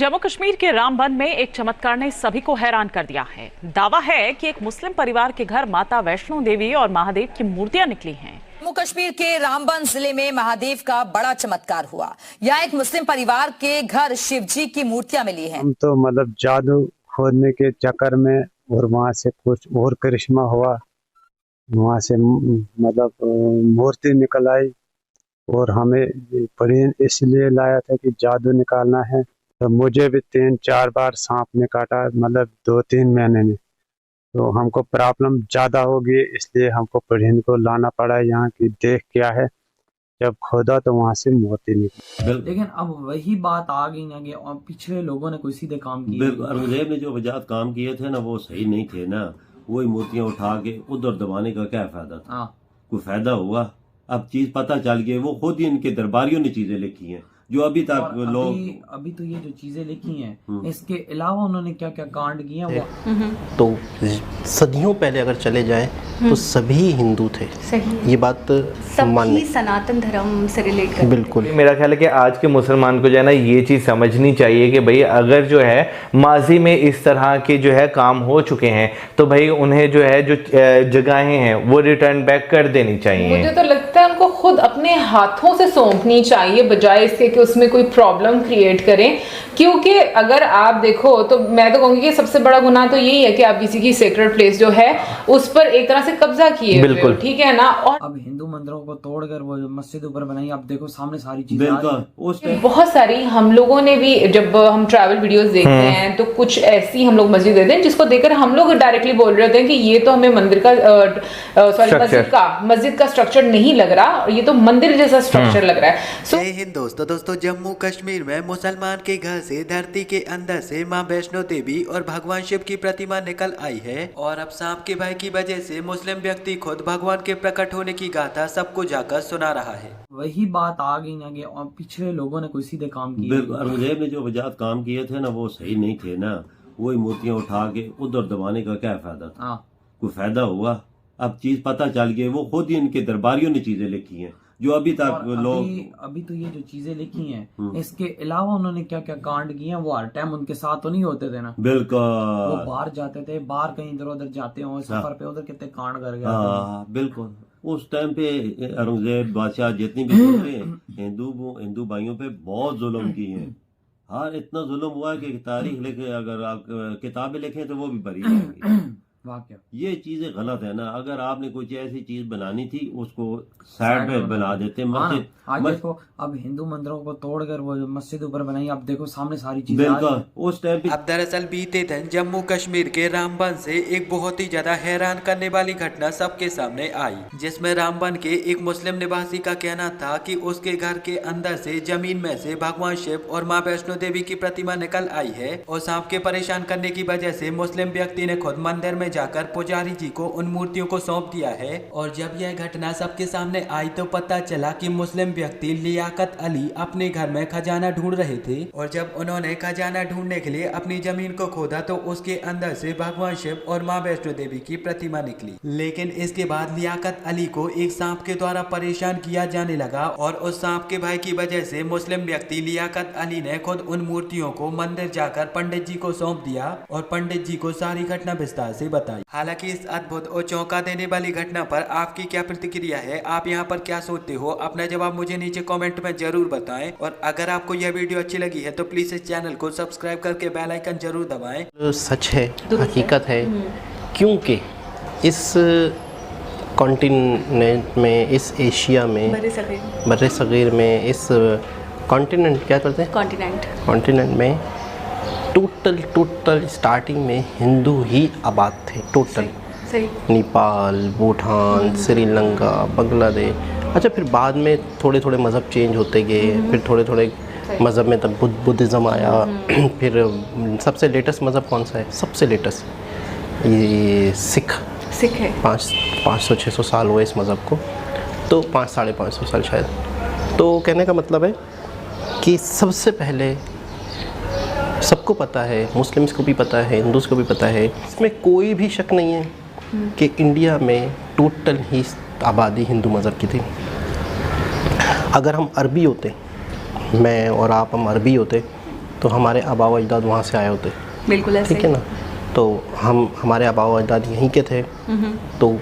जम्मू कश्मीर के रामबन में एक चमत्कार ने सभी को हैरान कर दिया है। दावा है कि एक मुस्लिम परिवार के घर माता वैष्णो देवी और महादेव की मूर्तियां निकली हैं। जम्मू कश्मीर के रामबन जिले में महादेव का बड़ा चमत्कार हुआ। यहाँ एक मुस्लिम परिवार के घर शिवजी की मूर्तियां मिली हैं। हम तो मतलब जादू खोदने के चक्कर में और वहाँ से कुछ और करिश्मा हुआ, वहाँ से मतलब मूर्ति निकल आई और हमें बड़ी इसलिए लाया था कि जादू निकालना है। तो मुझे भी 3-4 बार सांप ने काटा, मतलब 2-3 महीने में। तो हमको प्रॉब्लम ज़्यादा होगी, इसलिए हमको पढ़ने को लाना पड़ा यहाँ की देख क्या है। जब खोदा तो वहाँ से मोती निकली। लेकिन अब वही बात आ गई ना कि और पिछले लोगों ने कोई सीधे काम किए। बिल्कुल, औरंगजेब ने जो वजाहत काम किए थे ना वो सही नहीं थे ना। वही मूर्तियां उठा के उधर दबाने का क्या फायदा था? कोई फायदा हुआ? अब चीज पता चल गई, वो खुद ही इनके दरबारियों ने चीजें लिखी हैं जो अभी तक लोग अभी तो ये जो चीजें लिखी हैं इसके अलावा उन्होंने क्या क्या कांड किए हैं वो तो सदियों पहले अगर चले जाएं तो सभी हिंदू थे। सही। ये बात सभी सनातन धर्म से रिलेट करते। बिल्कुल। मेरा ख्याल है कि आज के मुसलमान को जो है ना ये चीज़ समझनी चाहिए कि भाई अगर जो है माजी में इस तरह के जो है काम हो चुके हैं तो भाई उन्हें जो है जो जगहें हैं वो रिटर्न बैक कर देनी चाहिए। मुझे तो लगता है उनको खुद अपने हाथों से सौंपनी चाहिए बजाय इसके कि उसमें कोई प्रॉब्लम क्रिएट करें। क्योंकि अगर आप देखो तो मैं तो कहूँगी कि सबसे बड़ा गुनाह तो यही है कि आप किसी की सेक्रेड प्लेस जो है उस पर एक तरह से कब्जा किए हुए हो, ठीक है ना। और अब हिंदू मंदिरों को तोड़कर वो मस्जिद ऊपर बनाई, आप देखो सामने सारी चीजें बहुत सारी हम लोगों ने भी जब हम ट्रैवल वीडियोस देखते हैं तो कुछ ऐसी हम लोग मस्जिद देखते हैं जिसको देखकर हम लोग डायरेक्टली बोल रहे होते हैं कि ये तो हमें मंदिर का मस्जिद का स्ट्रक्चर नहीं लग रहा, ये तो मंदिर जैसा स्ट्रक्चर लग रहा है। जय हिंद दोस्तों, जम्मू कश्मीर में मुसलमान के घर से धरती के अंदर से मां वैष्णो देवी और भगवान शिव की प्रतिमा निकल आई है और अब सांप के भय की वजह से मुस्लिम व्यक्ति खुद भगवान के प्रकट होने की गाथा सबको जाकर सुना रहा है। वही बात आ गई ना कि और पिछले लोगों ने कोई सीधे काम किए। बिल्कुल, औरंगजेब ने जो वजाहत काम किए थे ना वो सही नहीं थे ना। वही मूर्तियां उठा के उधर दबाने का क्या फायदा था? कोई फायदा हुआ? अब चीज पता चल गई, वो खुद ही इनके दरबारियों ने चीजें लिखी हैं जो अभी तक लोग अभी तो ये जो चीजें लिखी हैं इसके अलावा उन्होंने क्या क्या कांड किए हैं वो हर टाइम उनके साथ तो नहीं होते थे ना। बिल्कुल, वो बाहर जाते थे, बाहर कहीं इधर उधर जाते हो सफर पे, उधर कितने कांड कर गए। बिल्कुल, उस टाइम पे औरंगजेब बादशाह जितनी भी हिंदू भाइयों पे बहुत जुल्म किए हैं। हाँ, इतना जुल्म हुआ कि तारीख लिखे, अगर आप किताबें लिखें तो वो भी भरी जाएंगी। ये चीजें गलत है ना। अगर आपने कुछ ऐसी चीज बनानी थी उसको साइड में बना देते। मस्जिद आज देखो अब हिंदू मंदिरों को तोड़कर वो मस्जिद ऊपर बनाई, आप देखो सामने सारी चीजें। बिल्कुल, उस टाइम अब दरअसल बीते दिन जम्मू कश्मीर के रामबन से एक बहुत ही ज्यादा हैरान करने वाली घटना सबके सामने आई, जिसमें रामबन के एक मुस्लिम निवासी का कहना था कि उसके घर के अंदर से जमीन में से भगवान शिव और माँ वैष्णो देवी की प्रतिमा निकल आई है और सांप के परेशान करने की वजह से मुस्लिम व्यक्ति ने खुद मंदिर में जाकर पुजारी जी को उन मूर्तियों को सौंप दिया है। और जब यह घटना सबके सामने आई तो पता चला कि मुस्लिम व्यक्ति लियाकत अली अपने घर में खजाना ढूंढ रहे थे और जब उन्होंने खजाना ढूंढने के लिए अपनी जमीन को खोदा तो उसके अंदर से भगवान शिव और माँ वैष्णो देवी की प्रतिमा निकली। लेकिन इसके बाद लियाकत अली को एक सांप के द्वारा परेशान किया जाने लगा और उस सांप के भय की वजह से मुस्लिम व्यक्ति लियाकत अली ने खुद उन मूर्तियों को मंदिर जाकर पंडित जी को सौंप दिया और पंडित जी को सारी घटना विस्तार से बताई। हालांकि इस अद्भुत और चौंका देने वाली घटना पर आपकी क्या प्रतिक्रिया है, आप यहाँ पर क्या सोचते हो? अपना जवाब मुझे नीचे कमेंट में जरूर बताएं और अगर आपको यह वीडियो अच्छी लगी है तो प्लीज इस चैनल को सब्सक्राइब करके बेल आइकन जरूर दबाएं। सच है, हकीकत है, क्योंकि इस कॉन्टिनेंट में, इस एशिया में, बर्रे सगीर में, इस कॉन्टिनेंट क्या करते हैं, कॉन्टिनेंट में टोटल स्टार्टिंग में हिंदू ही आबाद थे। टोटल नेपाल, भूटान, श्रीलंका, बांग्लादेश। अच्छा, फिर बाद में थोड़े थोड़े मज़हब चेंज होते गए, फिर थोड़े थोड़े मज़हब में तब बुद्धिज़्म आया। फिर सबसे लेटेस्ट मज़हब कौन सा है? सबसे लेटेस्ट ये सिख है। 500-600 साल हुए इस मज़हब को, तो 500-550 साल शायद। तो कहने का मतलब है कि सबसे पहले सबको पता है, मुस्लिम्स को भी पता है, हिंदूज़ को भी पता है, इसमें कोई भी शक नहीं है कि इंडिया में टोटल ही आबादी हिंदू मज़हब की थी। अगर हम अरबी होते, मैं और आप हम अरबी होते तो हमारे आबा व अजदाद वहाँ से आए होते, बिल्कुल ऐसे ठीक है ना। तो हमारे आबा व अजदाद यहीं के थे, तो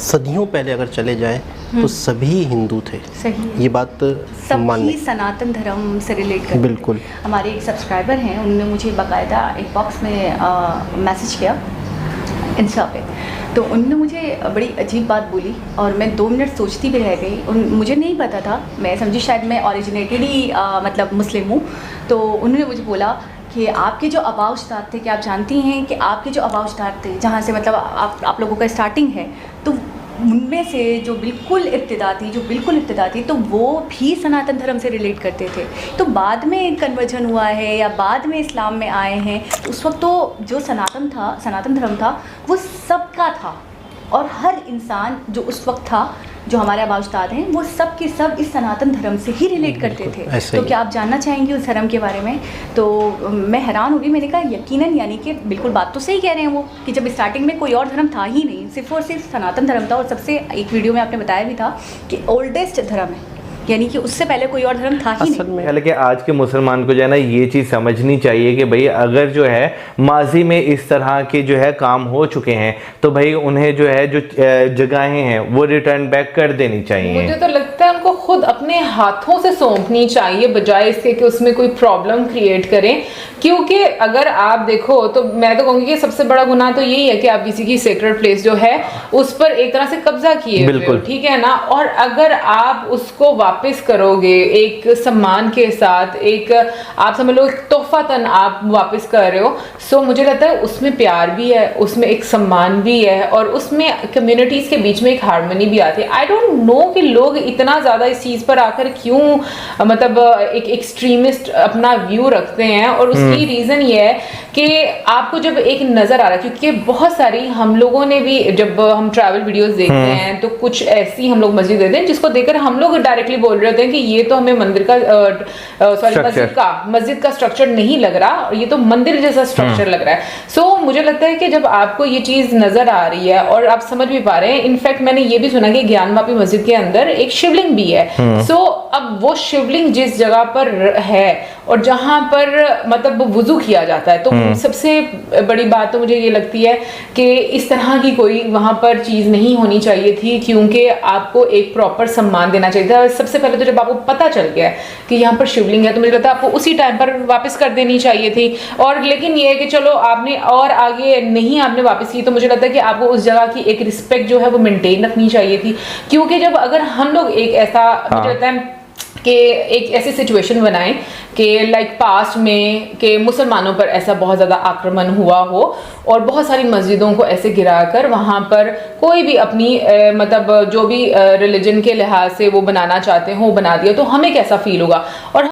सदियों पहले अगर चले जाएं तो सभी हिंदू थे। सही ये बात सब मानने ही सनातन धर्म से रिलेट करते बिल्कुल। थे। हमारे एक सब्सक्राइबर हैं, उन्होंने मुझे बाकायदा एक बॉक्स में मैसेज किया इंस्टा पे, तो उन्होंने मुझे बड़ी अजीब बात बोली और मैं 2 मिनट सोचती भी रह गई। मुझे नहीं पता था, मैं समझी शायद मैं ओरिजिनेटेड ही मतलब मुस्लिम हूँ। तो उन्होंने मुझे बोला कि आपके जो आबा उस्ताद थे, कि आप जानती हैं कि आपके जो आबा उस्ताद थे जहाँ से मतलब आप लोगों का स्टार्टिंग है, तो उनमें से जो बिल्कुल इब्तिदा थी तो वो भी सनातन धर्म से रिलेट करते थे। तो बाद में कन्वर्जन हुआ है या बाद में इस्लाम में आए हैं, तो उस वक्त तो जो सनातन धर्म था वो सबका था, और हर इंसान जो उस वक्त था, जो हमारे आबा उस्ताद हैं, वो सब के सब इस सनातन धर्म से ही रिलेट करते थे। तो क्या आप जानना चाहेंगे उस धर्म के बारे में? तो मैं हैरान हो गई, मैंने कहा यकीनन, यानी कि बिल्कुल बात तो सही कह रहे हैं वो, कि जब स्टार्टिंग में कोई और धर्म था ही नहीं, सिर्फ और सिर्फ सनातन धर्म था। और सबसे एक वीडियो में आपने बताया भी था कि ओल्डेस्ट धर्म है, यानी कि उससे पहले कोई और धर्म था ही नहीं। लेकिन आज के मुसलमान को जो है ना ये चीज़ समझनी चाहिए कि भाई अगर जो है माजी में इस तरह के जो है काम हो चुके हैं तो भाई उन्हें जो है जो जगहें हैं वो रिटर्न बैक कर देनी चाहिए। मुझे तो लगता है उनको खुद अपने हाथों से सौंपनी चाहिए, बजाय इसके कि उसमें कोई प्रॉब्लम क्रिएट करें। क्योंकि अगर आप देखो तो मैं तो कहूँगी कि सबसे बड़ा गुनाह तो यही है कि आप किसी की सेक्रेड प्लेस जो है उस पर एक तरह से कब्जा किए हुए हो, ठीक है ना। और अगर आप उसको वापस करोगे एक सम्मान के साथ, एक आप समझ लो तोहफातन आप वापस कर रहे हो, सो मुझे लगता है उसमें प्यार भी है, उसमें एक सम्मान भी है, और उसमें कम्युनिटीज के बीच में एक हार्मनी भी आती है। आई डोंट नो कि लोग इतना ज्यादा इस चीज पर आकर क्यों मतलब एक एक्सट्रीमिस्ट अपना व्यू रखते हैं। और उसकी रीजन ये है कि आपको जब एक नजर आ रहा है, क्योंकि बहुत सारी हम लोगों ने भी जब हम ट्रैवल वीडियोस देखते हैं तो कुछ ऐसी हम लोग मस्जिद देखते हैं जिसको देखकर हम लोग डायरेक्टली बोल रहे होते हैं कि ये तो हमें मंदिर का मस्जिद का स्ट्रक्चर नहीं लग रहा, ये तो मंदिर जैसा स्ट्रक्चर लग रहा है। सो मुझे लगता है कि जब आपको ये चीज नजर आ रही है और आप समझ भी पा रहे हैं, इनफैक्ट मैंने ये भी सुना कि ज्ञानवापी मस्जिद के अंदर एक शिवलिंग भी है। सो अब वो शिवलिंग जिस जगह पर है और जहां पर मतलब वुजू किया जाता है, तो सबसे बड़ी बात तो मुझे ये लगती है कि इस तरह की कोई वहां पर चीज नहीं होनी चाहिए थी, क्योंकि आपको एक प्रॉपर सम्मान देना चाहिए था। सबसे पहले तो जब आपको पता चल गया कि यहाँ पर शिवलिंग है तो मुझे लगता है आपको उसी टाइम पर वापस कर देनी चाहिए थी। और लेकिन ये है कि चलो आपने और आगे नहीं आपने वापस की, तो मुझे लगता है कि आपको उस जगह की एक रिस्पेक्ट जो है वो मेंटेन रखनी चाहिए थी। क्योंकि जब अगर हम लोग एक ऐसा मुझे लगता है कि एक ऐसी सिचुएशन बनाएं कि लाइक पास्ट में कि मुसलमानों पर ऐसा बहुत ज़्यादा आक्रमण हुआ हो और बहुत सारी मस्जिदों को ऐसे गिराकर वहाँ पर कोई भी अपनी मतलब जो भी रिलीजन के लिहाज से वो बनाना चाहते हो वो बना दिया, तो हमें कैसा फील होगा। और